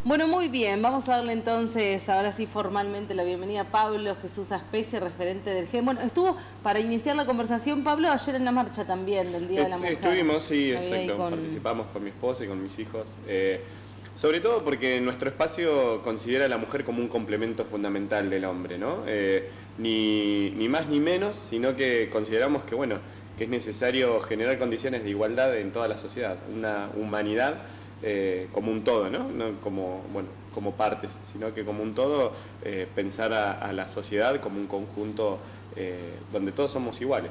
Bueno, muy bien, vamos a darle entonces, ahora sí formalmente, la bienvenida a Pablo Jesús Aspecie, referente del GEM. Bueno, estuvo, para iniciar la conversación, Pablo, ayer en la marcha también del Día de la Mujer. Estuvimos, sí, exacto, participamos con mi esposa y con mis hijos. Sobre todo porque nuestro espacio considera a la mujer como un complemento fundamental del hombre, ¿no? Ni más ni menos, sino que consideramos que, bueno, que es necesario generar condiciones de igualdad en toda la sociedad, una humanidad como un todo, ¿no? No como, bueno, como partes, sino que como un todo, pensar a la sociedad como un conjunto donde todos somos iguales.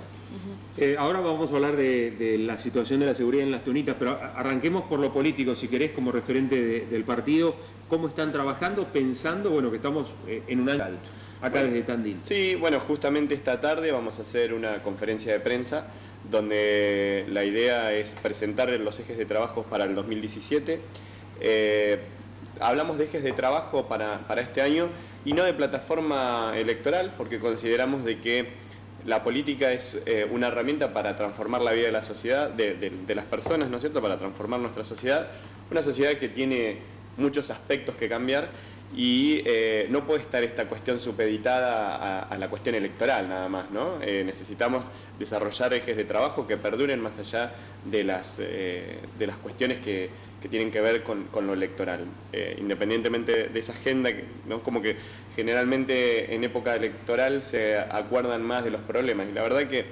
Ahora vamos a hablar de la situación de la seguridad en Las Tunitas, pero arranquemos por lo político, si querés, como referente del partido. ¿Cómo están trabajando, pensando, bueno, que estamos en un año acá desde Tandil? Sí, bueno, justamente esta tarde vamos a hacer una conferencia de prensa donde la idea es presentar los ejes de trabajo para el 2017. Hablamos de ejes de trabajo para este año y no de plataforma electoral, porque consideramos de que la política es una herramienta para transformar la vida de la sociedad, de las personas, ¿no es cierto?, para transformar nuestra sociedad, una sociedad que tiene muchos aspectos que cambiar y no puede estar esta cuestión supeditada a la cuestión electoral nada más, ¿no? Necesitamos desarrollar ejes de trabajo que perduren más allá de las cuestiones que tienen que ver con lo electoral. Independientemente de esa agenda, ¿no? Como que generalmente en época electoral se acuerdan más de los problemas, y la verdad que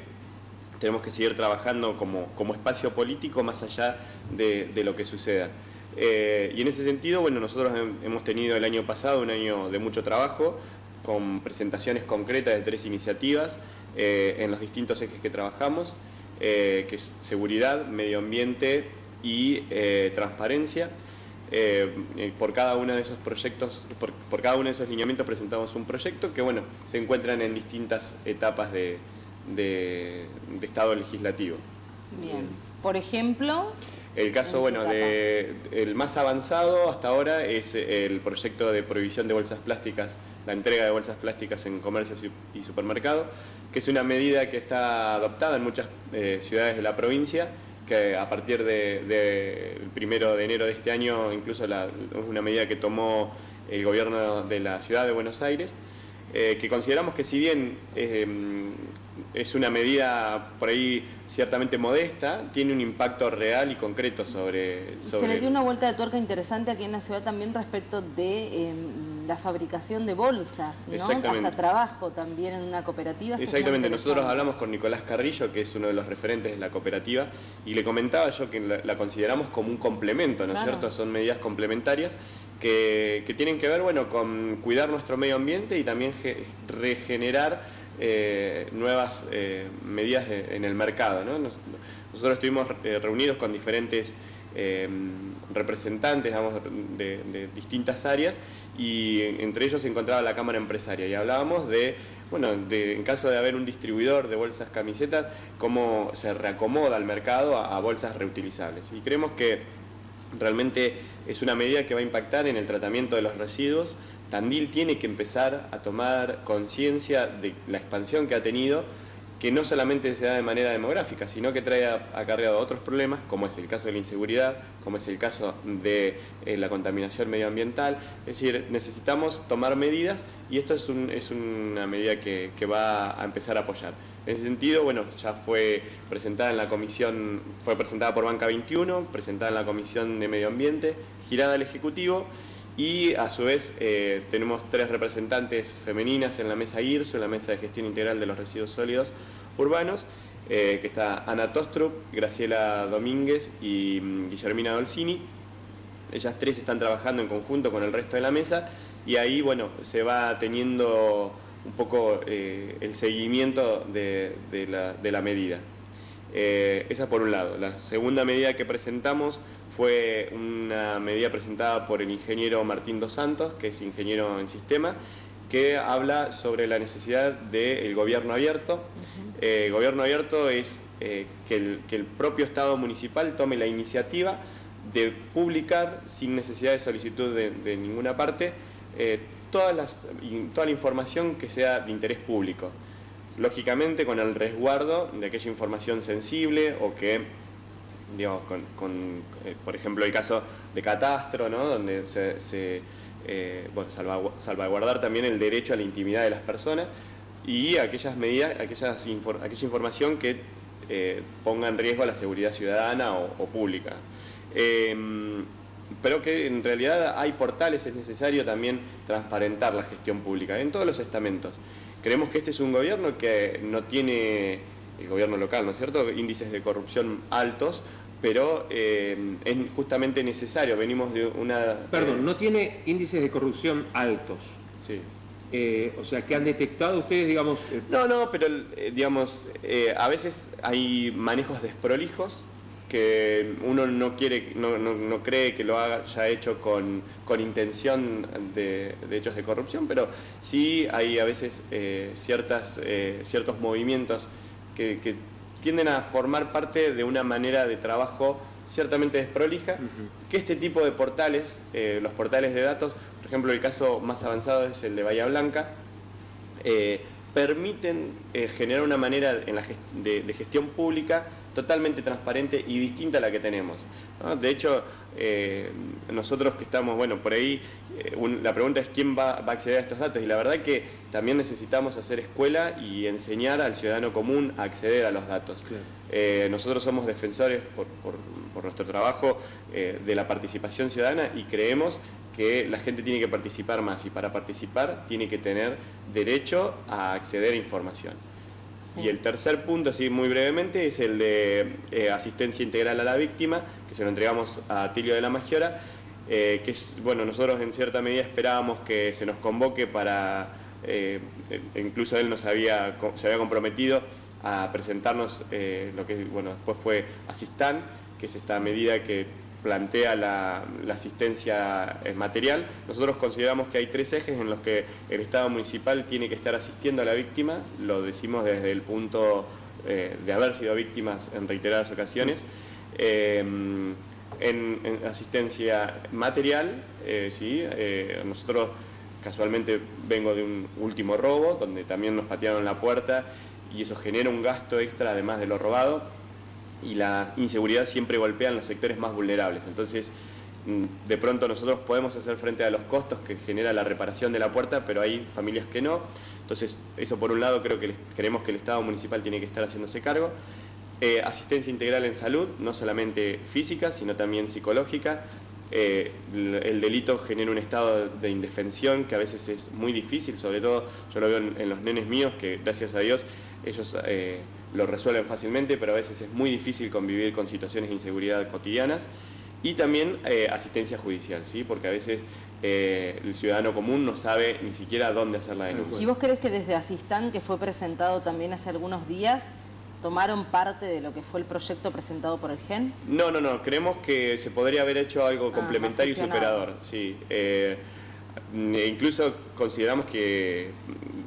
tenemos que seguir trabajando como espacio político más allá de lo que suceda. Y en ese sentido, bueno, nosotros hemos tenido el año pasado un año de mucho trabajo, con presentaciones concretas de 3 iniciativas en los distintos ejes que trabajamos, que es seguridad, medio ambiente y transparencia. Por cada uno de esos proyectos, por cada uno de esos lineamientos presentamos un proyecto que, bueno, se encuentran en distintas etapas de estado legislativo. Bien. Por ejemplo... El caso, bueno, el más avanzado hasta ahora es el proyecto de prohibición de bolsas plásticas, la entrega de bolsas plásticas en comercios y supermercados, que es una medida que está adoptada en muchas ciudades de la provincia, que a partir del 1 de enero de este año, incluso es una medida que tomó el gobierno de la ciudad de Buenos Aires, que consideramos que si bien es una medida por ahí ciertamente modesta, tiene un impacto real y concreto sobre... Se le dio una vuelta de tuerca interesante aquí en la ciudad también respecto de la fabricación de bolsas, ¿no? Hasta trabajo también en una cooperativa. Exactamente, nosotros hablamos con Nicolás Carrillo, que es uno de los referentes de la cooperativa, y le comentaba yo que la consideramos como un complemento, ¿no es cierto? Son medidas complementarias que tienen que ver, bueno, con cuidar nuestro medio ambiente y también regenerar nuevas medidas en el mercado, ¿no? Nosotros estuvimos reunidos con diferentes representantes, digamos, de distintas áreas, y entre ellos se encontraba la Cámara Empresaria, y hablábamos de, bueno, en caso de haber un distribuidor de bolsas camisetas, cómo se reacomoda el mercado a bolsas reutilizables. Y creemos que realmente es una medida que va a impactar en el tratamiento de los residuos. Tandil tiene que empezar a tomar conciencia de la expansión que ha tenido, que no solamente se da de manera demográfica, sino que trae acarreado otros problemas, como es el caso de la inseguridad, como es el caso de la contaminación medioambiental. Es decir, necesitamos tomar medidas, y esto es una medida que va a empezar a apoyar. En ese sentido, bueno, ya fue presentada en la comisión, fue presentada por Banca 21, presentada en la Comisión de Medio Ambiente, girada al Ejecutivo, y a su vez tenemos 3 representantes femeninas en la mesa IRSU, en la mesa de gestión integral de los residuos sólidos urbanos, que está Ana Tostrup, Graciela Domínguez y Guillermina Dolcini. Ellas 3 están trabajando en conjunto con el resto de la mesa, y ahí, bueno, se va teniendo un poco el seguimiento de la medida. Esa por un lado. La segunda medida que presentamos fue una medida presentada por el ingeniero Martín Dos Santos, que es ingeniero en sistema, que habla sobre la necesidad del gobierno abierto. Gobierno abierto es que el propio Estado municipal tome la iniciativa de publicar, sin necesidad de solicitud de ninguna parte, toda la información que sea de interés público. Lógicamente con el resguardo de aquella información sensible o que digamos, por ejemplo, el caso de catastro, ¿no? Donde salvaguardar también el derecho a la intimidad de las personas y aquellas medidas, aquella información que ponga en riesgo a la seguridad ciudadana o pública. Pero que en realidad hay portales, es necesario también transparentar la gestión pública en todos los estamentos. Creemos que este es un gobierno que no tiene, el gobierno local, ¿no es cierto?, índices de corrupción altos, pero es justamente necesario. Venimos de una... Perdón, no tiene índices de corrupción altos. Sí. O sea, ¿que han detectado ustedes, digamos...? No, pero digamos, a veces hay manejos desprolijos que uno no cree que lo haya hecho con intención de hechos de corrupción, pero sí hay a veces ciertos movimientos que tienden a formar parte de una manera de trabajo ciertamente desprolija, que este tipo de portales, los portales de datos, por ejemplo, el caso más avanzado es el de Bahía Blanca, permiten generar una manera de gestión pública totalmente transparente y distinta a la que tenemos, ¿no? De hecho, nosotros que estamos, bueno, por ahí, la pregunta es quién va a acceder a estos datos, y la verdad que también necesitamos hacer escuela y enseñar al ciudadano común a acceder a los datos. Claro. Nosotros somos defensores, por nuestro trabajo, de la participación ciudadana, y creemos que la gente tiene que participar más, y para participar tiene que tener derecho a acceder a información. Sí. Y el tercer punto, así muy brevemente, es el de asistencia integral a la víctima, que se lo entregamos a Tilio de la Magiora, que es, bueno, nosotros en cierta medida esperábamos que se nos convoque para, incluso él se había comprometido a presentarnos lo que, bueno, después fue Asistan, que es esta medida que plantea la asistencia material. Nosotros consideramos que hay tres ejes en los que el Estado municipal tiene que estar asistiendo a la víctima, lo decimos desde el punto de haber sido víctimas en reiteradas ocasiones. En asistencia material, ¿sí? Nosotros casualmente vengo de un último robo, donde también nos patearon la puerta y eso genera un gasto extra además de lo robado. Y la inseguridad siempre golpea en los sectores más vulnerables. Entonces, de pronto nosotros podemos hacer frente a los costos que genera la reparación de la puerta, pero hay familias que no. Entonces, eso por un lado creemos que el Estado municipal tiene que estar haciéndose cargo. Asistencia integral en salud, no solamente física, sino también psicológica. El delito genera un estado de indefensión que a veces es muy difícil, sobre todo yo lo veo en los nenes míos, que gracias a Dios ellos lo resuelven fácilmente, pero a veces es muy difícil convivir con situaciones de inseguridad cotidianas. Y también asistencia judicial, ¿sí? Porque a veces el ciudadano común no sabe ni siquiera dónde hacer la denuncia. ¿Y vos crees que desde Asistan, que fue presentado también hace algunos días, tomaron parte de lo que fue el proyecto presentado por el GEN? No, creemos que se podría haber hecho algo complementario y superador, sí. Incluso consideramos que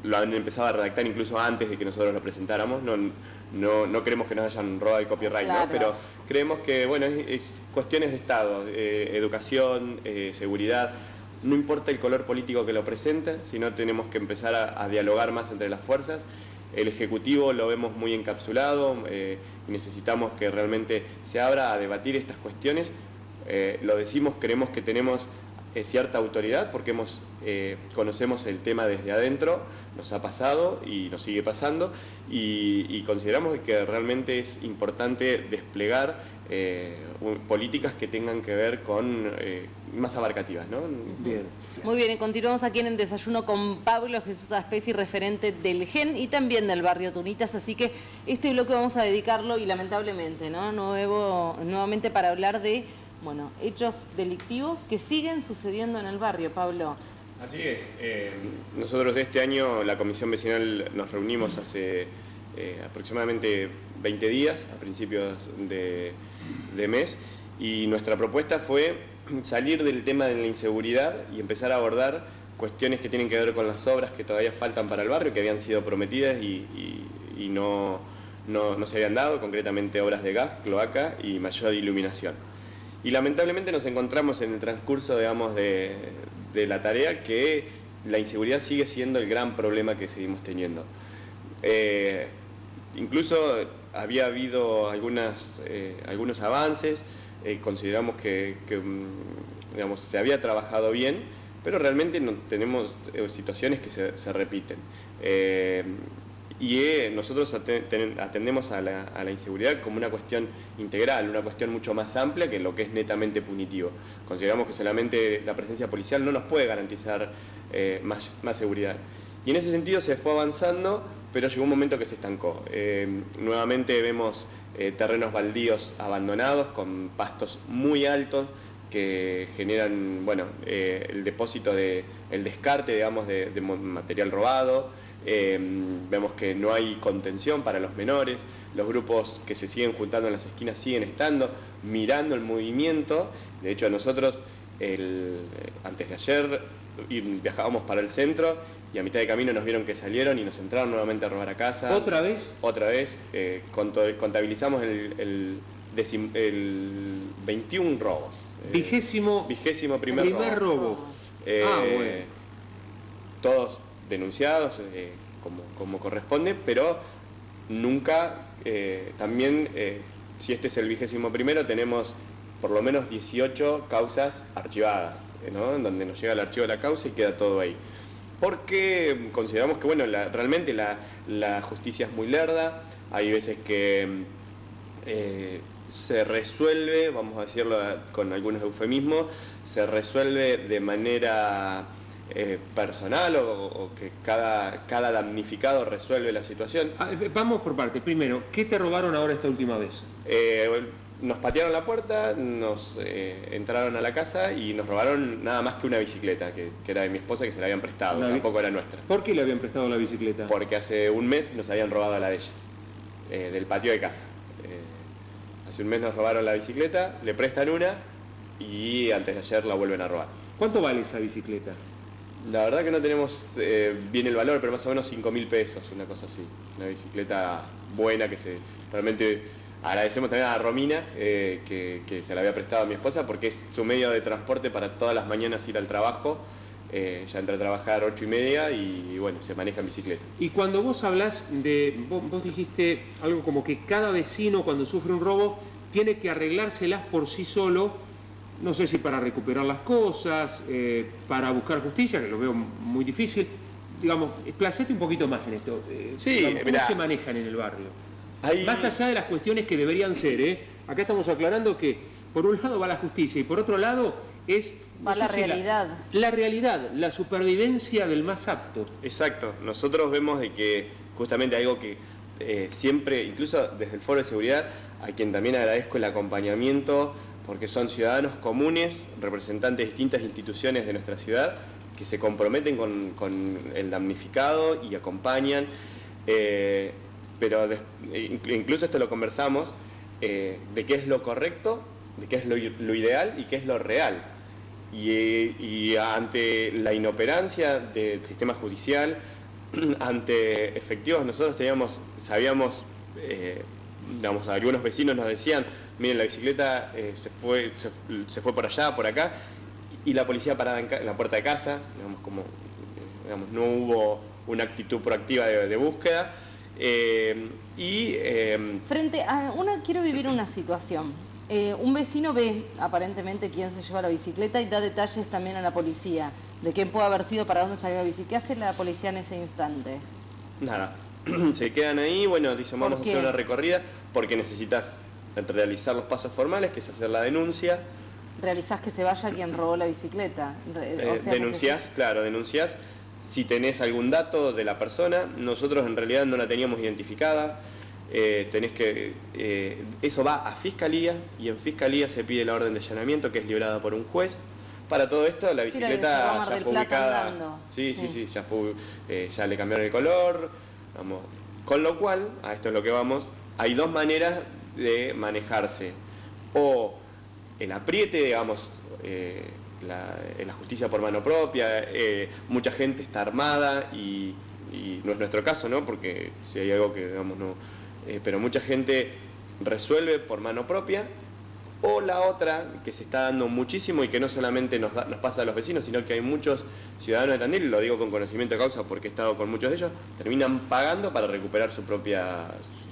lo han empezado a redactar incluso antes de que nosotros lo presentáramos. No creemos que nos hayan robado el copyright, claro, ¿no? Pero creemos que, bueno, es cuestiones de Estado, educación, seguridad. No importa el color político que lo presente, sino tenemos que empezar a dialogar más entre las fuerzas. El Ejecutivo lo vemos muy encapsulado y necesitamos que realmente se abra a debatir estas cuestiones. Lo decimos, creemos que tenemos cierta autoridad porque conocemos el tema desde adentro, nos ha pasado y nos sigue pasando, y consideramos que realmente es importante desplegar políticas que tengan que ver con más abarcativas, ¿no? Bien. Muy bien, y continuamos aquí en el desayuno con Pablo Jesús Aspesi, referente del GEN y también del barrio Tunitas, así que este bloque vamos a dedicarlo, y lamentablemente, ¿no? Nuevamente para hablar de, bueno, hechos delictivos que siguen sucediendo en el barrio, Pablo. Así es. Nosotros este año, la Comisión Vecinal, nos reunimos hace aproximadamente 20 días, a principios de mes, y nuestra propuesta fue salir del tema de la inseguridad y empezar a abordar cuestiones que tienen que ver con las obras que todavía faltan para el barrio, que habían sido prometidas y no se habían dado, concretamente obras de gas, cloaca y mayor iluminación. Y lamentablemente nos encontramos en el transcurso, digamos, de la tarea que la inseguridad sigue siendo el gran problema que seguimos teniendo. Incluso había habido algunos avances, consideramos que, digamos, se había trabajado bien, pero realmente no, tenemos situaciones que se repiten. Nosotros atendemos a la inseguridad como una cuestión integral, una cuestión mucho más amplia que lo que es netamente punitivo. Consideramos que solamente la presencia policial no nos puede garantizar más seguridad. Y en ese sentido se fue avanzando, pero llegó un momento que se estancó. Nuevamente vemos terrenos baldíos abandonados con pastos muy altos que generan, bueno, el depósito el descarte, digamos, de material robado. Vemos que no hay contención para los menores, los grupos que se siguen juntando en las esquinas siguen estando, mirando el movimiento. De hecho, nosotros antes de ayer viajábamos para el centro y a mitad de camino nos vieron que salieron y nos entraron nuevamente a robar a casa. ¿Otra vez? Otra vez. Contabilizamos el 21 robos. Vigésimo primer robo. Bueno. Todos denunciados como corresponde, pero nunca, también, si este es el 21º, tenemos por lo menos 18 causas archivadas, ¿no? En donde nos llega el archivo de la causa y queda todo ahí. Porque consideramos que, bueno, realmente la justicia es muy lerda, hay veces que se resuelve, vamos a decirlo con algunos eufemismos, se resuelve de manera personal o que cada damnificado resuelve la situación. Vamos por parte. Primero, ¿qué te robaron ahora esta última vez? Nos patearon la puerta, nos entraron a la casa y nos robaron nada más que una bicicleta, que era de mi esposa, que se la habían prestado, tampoco era nuestra. ¿Por qué le habían prestado la bicicleta? Porque hace un mes nos habían robado la de ella, del patio de casa. Hace un mes nos robaron la bicicleta, le prestan una y antes de ayer la vuelven a robar. ¿Cuánto vale esa bicicleta? La verdad que no tenemos bien el valor, pero más o menos 5.000 pesos, una cosa así. Una bicicleta buena que realmente agradecemos también a Romina, que se la había prestado a mi esposa, porque es su medio de transporte para todas las mañanas ir al trabajo. Ya entra a trabajar 8:30 y bueno, se maneja en bicicleta. Y cuando vos hablás vos dijiste algo como que cada vecino cuando sufre un robo tiene que arreglárselas por sí solo, no sé si para recuperar las cosas, para buscar justicia, que lo veo muy difícil. Digamos, explayate un poquito más en esto. Sí, digamos, ¿cómo se manejan en el barrio? Más allá de las cuestiones que deberían ser, acá estamos aclarando que por un lado va la justicia y por otro lado es la realidad. La realidad, la supervivencia del más apto. Exacto. Nosotros vemos de que justamente algo que siempre, incluso desde el Foro de Seguridad, a quien también agradezco el acompañamiento, porque son ciudadanos comunes, representantes de distintas instituciones de nuestra ciudad, que se comprometen con el damnificado y acompañan. Pero incluso esto lo conversamos, de qué es lo correcto, de qué es lo ideal y qué es lo real. Y ante la inoperancia del sistema judicial, ante efectivos, nosotros sabíamos, digamos, algunos vecinos nos decían, miren, la bicicleta se fue por allá, por acá, y la policía parada en la puerta de casa, digamos, no hubo una actitud proactiva de búsqueda. Quiero vivir una situación. Un vecino ve aparentemente quién se lleva la bicicleta y da detalles también a la policía de quién puede haber sido, para dónde salió la bicicleta. ¿Qué hace la policía en ese instante? Nada, se quedan ahí, bueno, dicen vamos a hacer una recorrida porque necesitas realizar los pasos formales, que es hacer la denuncia. ¿Realizás que se vaya quien robó la bicicleta? Denunciás, claro, denunciás. Si tenés algún dato de la persona, nosotros en realidad no la teníamos identificada. Eso va a Fiscalía y en Fiscalía se pide la orden de allanamiento, que es librada por un juez. Para todo esto la bicicleta ya fue ubicada. Sí, ya le cambiaron el color. Vamos. Con lo cual, a esto es lo que vamos, hay dos maneras de manejarse. O el apriete, digamos, la justicia por mano propia, mucha gente está armada y no es nuestro caso, ¿no? Porque si hay algo que, digamos, no... pero mucha gente resuelve por mano propia, O la otra, que se está dando muchísimo y que no solamente nos pasa a los vecinos, sino que hay muchos ciudadanos de Tandil, lo digo con conocimiento de causa porque he estado con muchos de ellos, terminan pagando para recuperar sus propias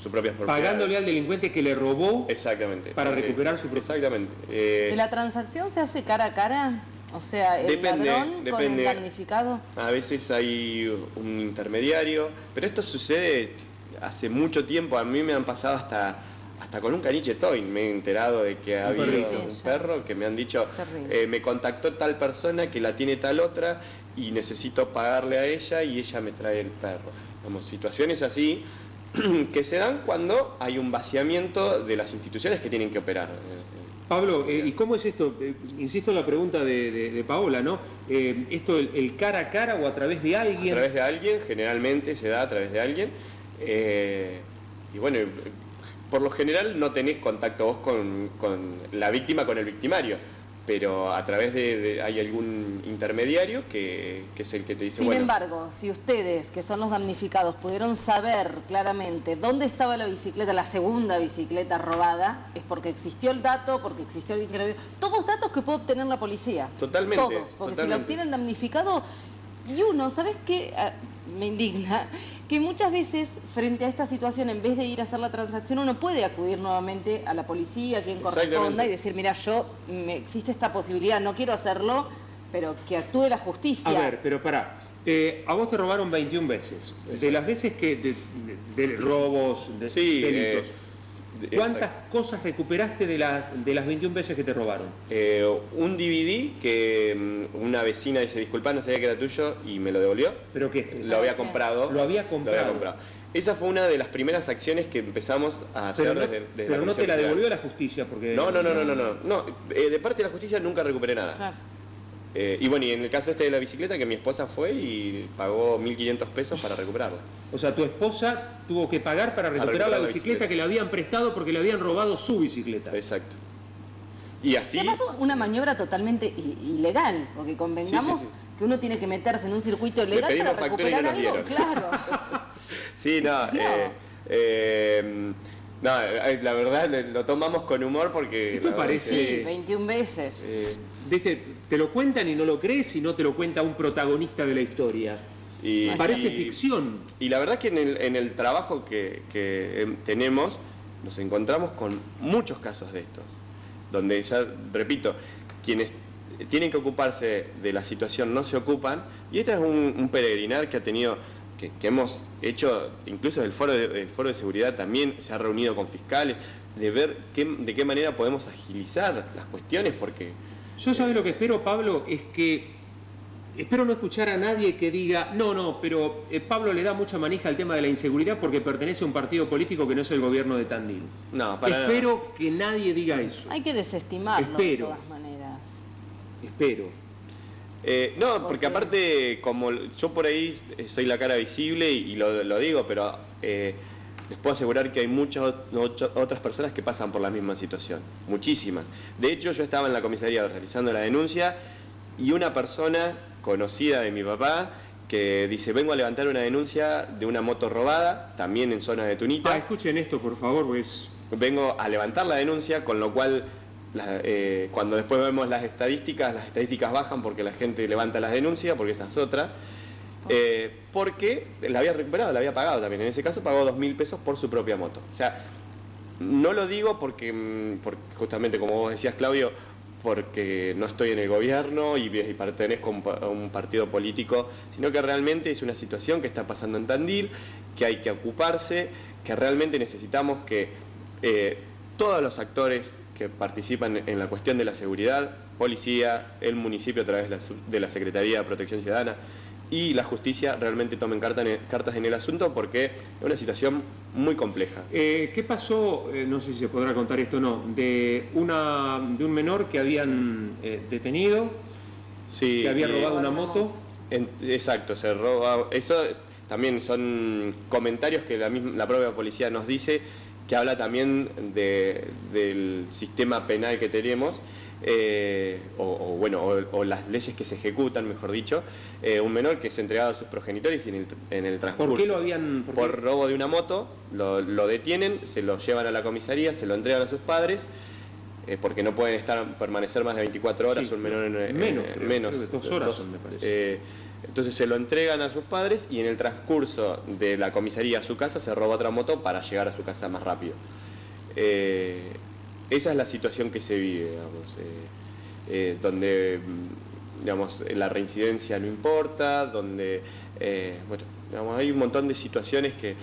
propiedades. Pagándole al delincuente que le robó. Exactamente. Para recuperar su propiedad. Exactamente. ¿La transacción se hace cara a cara? O sea, el ladrón con el damnificado. A veces hay un intermediario, pero esto sucede hace mucho tiempo. A mí me han pasado hasta con un caniche toy, me he enterado de que ha habido un perro que me han dicho, me contactó tal persona que la tiene tal otra y necesito pagarle a ella y ella me trae el perro. Como situaciones así que se dan cuando hay un vaciamiento de las instituciones que tienen que operar. Pablo, ¿y cómo es esto? Insisto en la pregunta de Paola, ¿no? ¿Esto el cara a cara o a través de alguien? A través de alguien, generalmente se da a través de alguien. Y bueno, por lo general no tenés contacto vos con la víctima, con el victimario, pero a través hay algún intermediario que es el que te dice... Sin embargo, si ustedes, que son los damnificados, pudieron saber claramente dónde estaba la bicicleta, la segunda bicicleta robada, es porque existió el dato, porque existió alguien que lo vio. Todos datos que puede obtener la policía. Totalmente. Todos, porque si lo obtienen damnificado... Y uno, ¿sabes qué? Me indigna que muchas veces frente a esta situación, en vez de ir a hacer la transacción, uno puede acudir nuevamente a la policía, a quien corresponda, y decir, mira, existe esta posibilidad, no quiero hacerlo, pero que actúe la justicia. A ver, pero pará, a vos te robaron 21 veces. De las veces que de robos, de delitos, ¿cuántas cosas recuperaste de las 21 veces que te robaron? Un DVD que una vecina dice, disculpa, no sabía que era tuyo y me lo devolvió. ¿Pero qué? Lo había comprado. Lo había comprado. Esa fue una de las primeras acciones que empezamos a hacer desde pero no te la devolvió la justicia porque... No, de parte de la justicia nunca recuperé nada. Claro. Y bueno, y en el caso de la bicicleta, que mi esposa fue y pagó 1.500 pesos para recuperarla. O sea, tu esposa tuvo que pagar para recuperar la bicicleta que le habían prestado porque le habían robado su bicicleta. Exacto. Y así... Se pasó una maniobra totalmente ilegal, porque convengamos que uno tiene que meterse en un circuito legal para recuperar algo. Claro. Sí, no. La verdad lo tomamos con humor porque... Esto parece... Sí, 21 veces. Te lo cuentan y no lo crees y no te lo cuenta un protagonista de la historia. Parece ficción. Y la verdad que en el trabajo que tenemos nos encontramos con muchos casos de estos, donde ya, repito, quienes tienen que ocuparse de la situación no se ocupan, y este es un peregrinar que ha tenido... Que hemos hecho, incluso el foro de seguridad también se ha reunido con fiscales, de ver de qué manera podemos agilizar las cuestiones, porque... Yo sabes lo que espero, Pablo, es que espero no escuchar a nadie que diga, pero Pablo le da mucha manija al tema de la inseguridad porque pertenece a un partido político que no es el gobierno de Tandil. No, para espero nada. que nadie diga eso. Hay que desestimarlo de todas maneras. Espero. No, porque aparte, como yo por ahí soy la cara visible y lo digo, pero les puedo asegurar que hay muchas otras personas que pasan por la misma situación, muchísimas. De hecho, yo estaba en la comisaría realizando la denuncia y una persona conocida de mi papá que dice, vengo a levantar una denuncia de una moto robada, también en zona de Tunitas. Escuchen esto, por favor, pues. Vengo a levantar la denuncia, con lo cual... cuando después vemos las estadísticas bajan porque la gente levanta las denuncias, porque esa es otra, porque la había recuperado, la había pagado también. En ese caso pagó 2.000 pesos por su propia moto. O sea, no lo digo porque justamente como vos decías, Claudio, porque no estoy en el gobierno y pertenezco a un partido político, sino que realmente es una situación que está pasando en Tandil, que hay que ocuparse, que realmente necesitamos que todos los actores que participan en la cuestión de la seguridad, policía, el municipio a través de la Secretaría de Protección Ciudadana y la justicia realmente tomen cartas en el asunto porque es una situación muy compleja. ¿Qué pasó, no sé si se podrá contar esto o no, de un menor que habían detenido, que había robado una moto? Exacto, se roba. Eso también son comentarios que la propia policía nos dice, que habla también del sistema penal que tenemos, o las leyes que se ejecutan, mejor dicho, un menor que es entregado a sus progenitores y en el transcurso. ¿Por qué lo habían...? Por robo de una moto, lo detienen, se lo llevan a la comisaría, se lo entregan a sus padres porque no pueden permanecer más de 24 horas, Sí, un menor menos, de 2 horas, me parece. Entonces se lo entregan a sus padres y en el transcurso de la comisaría a su casa se roba otra moto para llegar a su casa más rápido. Esa es la situación que se vive, digamos, donde digamos, la reincidencia no importa, donde bueno, digamos, hay un montón de situaciones que,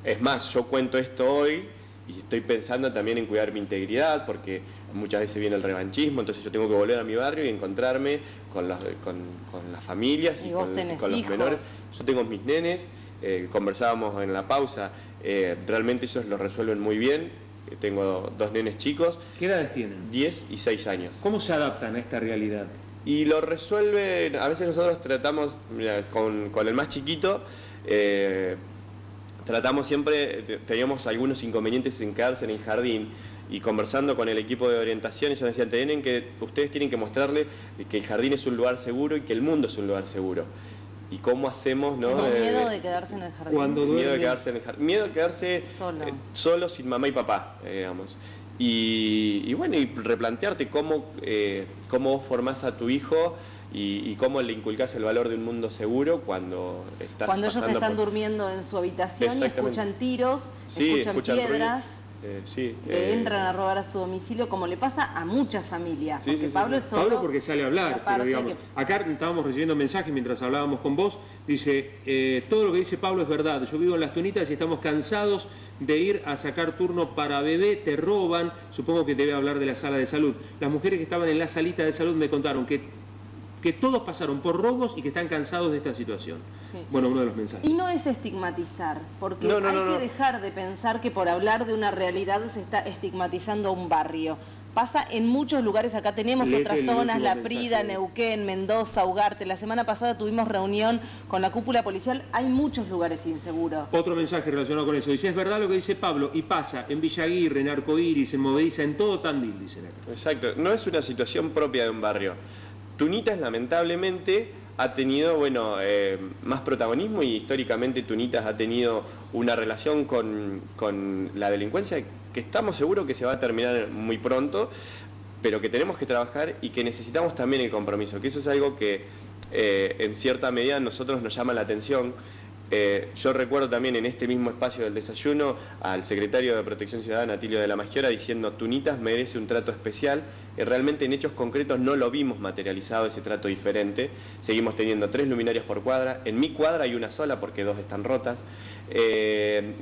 es más, yo cuento esto hoy y estoy pensando también en cuidar mi integridad, porque muchas veces viene el revanchismo, entonces yo tengo que volver a mi barrio y encontrarme con las familias y con los menores. Yo tengo mis nenes, conversábamos en la pausa, realmente ellos lo resuelven muy bien. Tengo 2 nenes chicos. ¿Qué edades tienen? 10 y 6 años. ¿Cómo se adaptan a esta realidad? Y lo resuelven, a veces nosotros tratamos, mira, con el más chiquito, tratamos siempre, teníamos algunos inconvenientes en quedarse en el jardín, y conversando con el equipo de orientación, ellos decían, ustedes tienen que mostrarle que el jardín es un lugar seguro y que el mundo es un lugar seguro. ¿Y cómo hacemos, no? ¿Tengo miedo de quedarse en el jardín? Miedo de quedarse en el jardín. Miedo de quedarse solo sin mamá y papá, digamos. Y bueno, y replantearte cómo formás a tu hijo y cómo le inculcás el valor de un mundo seguro cuando estás Cuando ellos están durmiendo en su habitación y escuchan tiros, escuchan piedras, entran a robar a su domicilio, como le pasa a muchas familias. Porque Pablo es solo. Pablo porque sale a hablar, pero digamos, acá estábamos recibiendo mensajes mientras hablábamos con vos, dice, todo lo que dice Pablo es verdad, yo vivo en Las Tunitas y estamos cansados de ir a sacar turno para bebé, te roban, supongo que debe hablar de la sala de salud. Las mujeres que estaban en la salita de salud me contaron que todos pasaron por robos y que están cansados de esta situación. Sí. Bueno, uno de los mensajes. Y no es estigmatizar, porque hay que dejar de pensar que por hablar de una realidad se está estigmatizando un barrio. Pasa en muchos lugares, acá tenemos otras zonas, La Prida, Neuquén, Mendoza, Ugarte. La semana pasada tuvimos reunión con la cúpula policial, hay muchos lugares inseguros. Otro mensaje relacionado con eso, dice, es verdad lo que dice Pablo, y pasa en Villa Aguirre, en Arcoíris, en Movediza, en todo Tandil, dicen acá. Exacto, no es una situación propia de un barrio. Tunitas lamentablemente ha tenido más protagonismo y históricamente Tunitas ha tenido una relación con la delincuencia que estamos seguros que se va a terminar muy pronto, pero que tenemos que trabajar y que necesitamos también el compromiso, que eso es algo que en cierta medida a nosotros nos llama la atención. Yo recuerdo también en este mismo espacio del desayuno al secretario de Protección Ciudadana, Atilio de la Magiora, diciendo Tunitas merece un trato especial. Realmente en hechos concretos no lo vimos materializado ese trato diferente. Seguimos teniendo 3 luminarias por cuadra. En mi cuadra hay una sola porque 2 están rotas.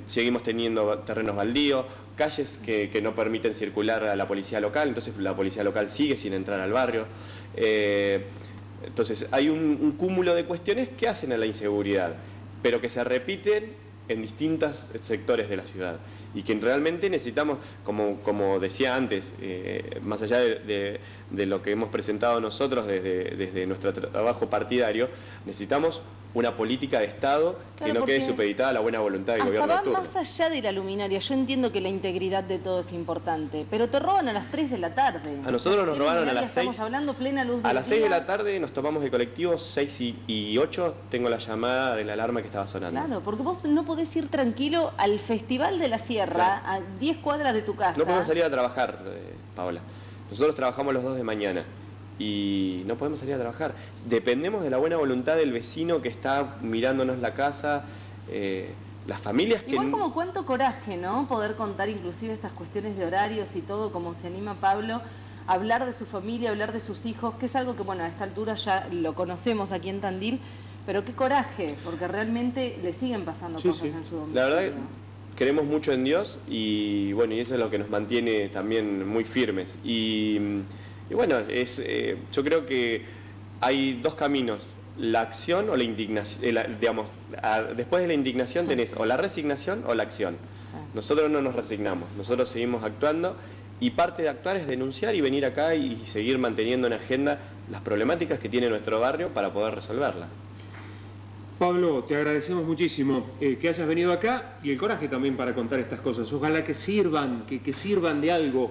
Seguimos teniendo terrenos baldíos, calles que no permiten circular a la policía local, entonces la policía local sigue sin entrar al barrio. Entonces hay un cúmulo de cuestiones que hacen a la inseguridad, pero que se repiten en distintos sectores de la ciudad y que realmente necesitamos, como decía antes, más allá de lo que hemos presentado nosotros desde nuestro trabajo partidario, necesitamos una política de Estado que no quede supeditada a la buena voluntad del gobierno de turno. Más allá de la luminaria, yo entiendo que la integridad de todo es importante, pero te roban a las 3 de la tarde. A nosotros nos robaron a las 6. Estamos hablando plena luz del día. A las 6 de la tarde nos tomamos el colectivo, 6 y 8 tengo la llamada de la alarma que estaba sonando. Claro, porque vos no podés ir tranquilo al Festival de la Sierra, a 10 cuadras de tu casa. No podemos salir a trabajar, Paola. Nosotros trabajamos los 2 de mañana. Y no podemos salir a trabajar. Dependemos de la buena voluntad del vecino que está mirándonos la casa, las familias que... Igual como cuánto coraje, ¿no? Poder contar inclusive estas cuestiones de horarios y todo, como se anima Pablo, a hablar de su familia, hablar de sus hijos, que es algo que, bueno, a esta altura ya lo conocemos aquí en Tandil, pero qué coraje, porque realmente le siguen pasando cosas en su domicilio. La verdad, creemos mucho en Dios y bueno, y eso es lo que nos mantiene también muy firmes. Y bueno, yo creo que hay 2 caminos, la acción o la indignación, después de la indignación tenés o la resignación o la acción. Nosotros no nos resignamos, nosotros seguimos actuando y parte de actuar es denunciar y venir acá y seguir manteniendo en agenda las problemáticas que tiene nuestro barrio para poder resolverlas. Pablo, te agradecemos muchísimo que hayas venido acá y el coraje también para contar estas cosas. Ojalá que sirvan, que sirvan de algo,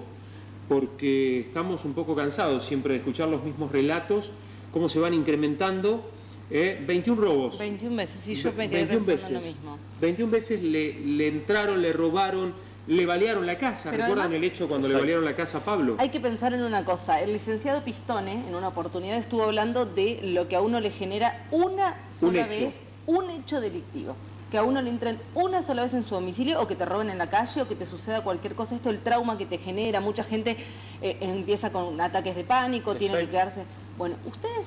porque estamos un poco cansados siempre de escuchar los mismos relatos, cómo se van incrementando. 21 robos. 21 veces, sí, yo me quedé pensando en lo mismo. 21 veces le entraron, le robaron le balearon la casa. Pero ¿Recuerdan además, el hecho cuando exacto, le balearon la casa a Pablo? hay que pensar en una cosa. El licenciado Pistone, en una oportunidad, estuvo hablando de lo que a uno le genera una sola vez un hecho delictivo. Que a uno le entren una sola vez en su domicilio, o que te roben en la calle, o que te suceda cualquier cosa. Esto, el trauma que te genera. Mucha gente empieza con ataques de pánico, tiene que quedarse... Bueno, ustedes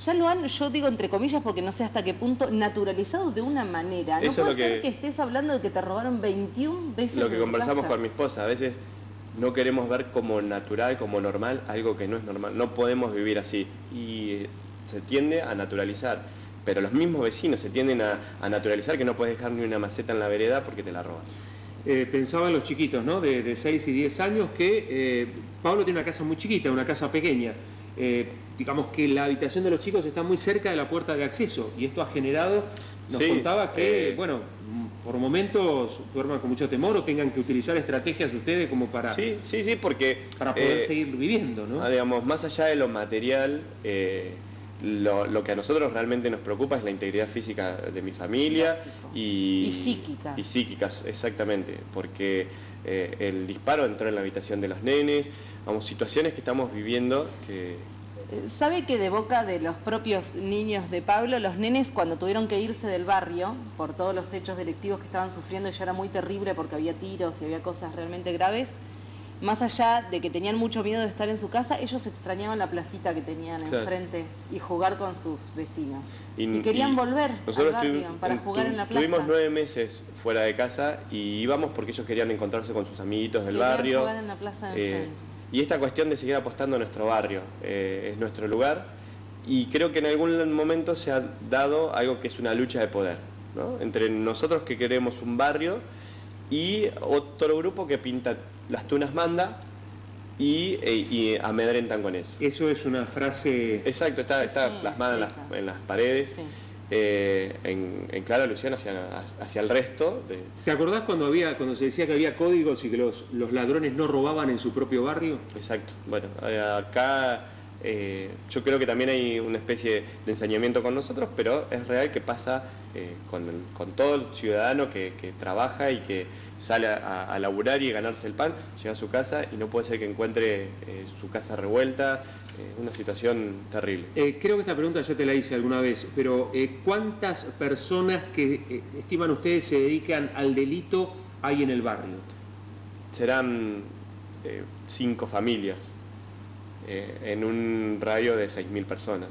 ya lo han, yo digo entre comillas porque no sé hasta qué punto, naturalizado de una manera. No puede ser que estés hablando de que te robaron 21 veces. Lo que conversamos con mi esposa, a veces no queremos ver como natural, como normal, algo que no es normal. No podemos vivir así y se tiende a naturalizar. Pero los mismos vecinos se tienden a naturalizar que no puedes dejar ni una maceta en la vereda porque te la roban. Pensaban los chiquitos, ¿no? De 6 y 10 años que Pablo tiene una casa muy chiquita, una casa pequeña. Digamos que la habitación de los chicos está muy cerca de la puerta de acceso y esto ha generado, nos contaba que, bueno, por momentos duerman con mucho temor o tengan que utilizar estrategias ustedes como para... Sí, porque... Para poder seguir viviendo, ¿no? Digamos, más allá de lo material... Lo que a nosotros realmente nos preocupa es la integridad física de mi familia y psíquica. Y psíquicas, exactamente, porque el disparo entró en la habitación de los nenes, vamos, situaciones que estamos viviendo que... ¿Sabe que de boca de los propios niños de Pablo, los nenes cuando tuvieron que irse del barrio por todos los hechos delictivos que estaban sufriendo, ya era muy terrible porque había tiros y había cosas realmente graves, más allá de que tenían mucho miedo de estar en su casa, ellos extrañaban la placita que tenían enfrente y jugar con sus vecinos. Y querían volver al barrio para jugar en la plaza. Tuvimos 9 meses fuera de casa y íbamos porque ellos querían encontrarse con sus amiguitos del barrio. Jugar en la plaza de enfrente. Y esta cuestión de seguir apostando a nuestro barrio, es nuestro lugar y creo que en algún momento se ha dado algo que es una lucha de poder, ¿no? Entre nosotros que queremos un barrio y otro grupo que pinta las tunas manda y amedrentan con eso. Eso es una frase... Exacto, está plasmada en las paredes, en clara alusión hacia el resto. ¿Te acordás cuando se decía que había códigos y que los ladrones no robaban en su propio barrio? Exacto. Bueno, acá yo creo que también hay una especie de ensañamiento con nosotros, pero es real que pasa con todo el ciudadano que trabaja y que sale a laburar y ganarse el pan, llega a su casa y no puede ser que encuentre su casa revuelta, una situación terrible. Creo que esta pregunta ya te la hice alguna vez, pero ¿cuántas personas que estiman ustedes se dedican al delito hay en el barrio? Serán 5 familias en un radio de 6.000 personas.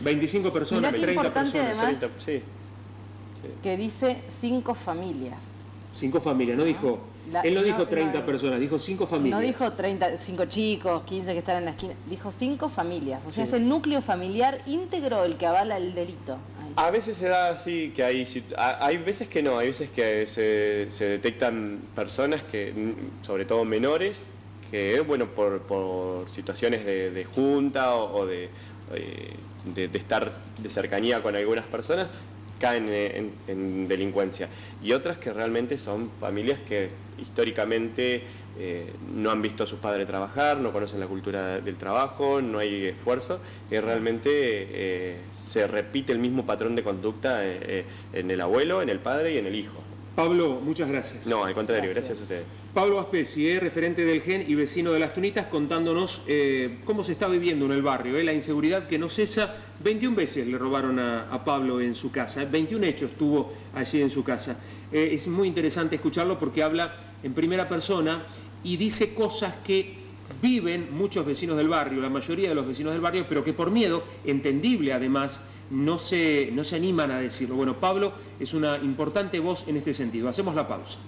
25 personas, 30 personas. Además, que dice 5 familias. 5 familias, no dijo... Él no dijo 30 personas, dijo 5 familias. No dijo 5 chicos, 15 que están en la esquina, dijo 5 familias. O sea, es el núcleo familiar íntegro el que avala el delito. Ahí. A veces se da así, que hay veces que no, hay veces que se detectan personas que, sobre todo menores, que, bueno, por situaciones de junta o de estar de cercanía con algunas personas, caen en delincuencia. Y otras que realmente son familias que históricamente no han visto a sus padres trabajar, no conocen la cultura del trabajo, no hay esfuerzo, y realmente se repite el mismo patrón de conducta en el abuelo, en el padre y en el hijo. Pablo, muchas gracias. No, al contrario, gracias a ustedes. Pablo Aspesi, referente del GEN y vecino de Las Tunitas, contándonos cómo se está viviendo en el barrio, la inseguridad que no cesa. 21 veces le robaron a Pablo en su casa, 21 hechos tuvo allí en su casa. Es muy interesante escucharlo porque habla en primera persona y dice cosas que viven muchos vecinos del barrio, la mayoría de los vecinos del barrio, pero que por miedo, entendible además, no se animan a decirlo. Bueno, Pablo es una importante voz en este sentido. Hacemos la pausa.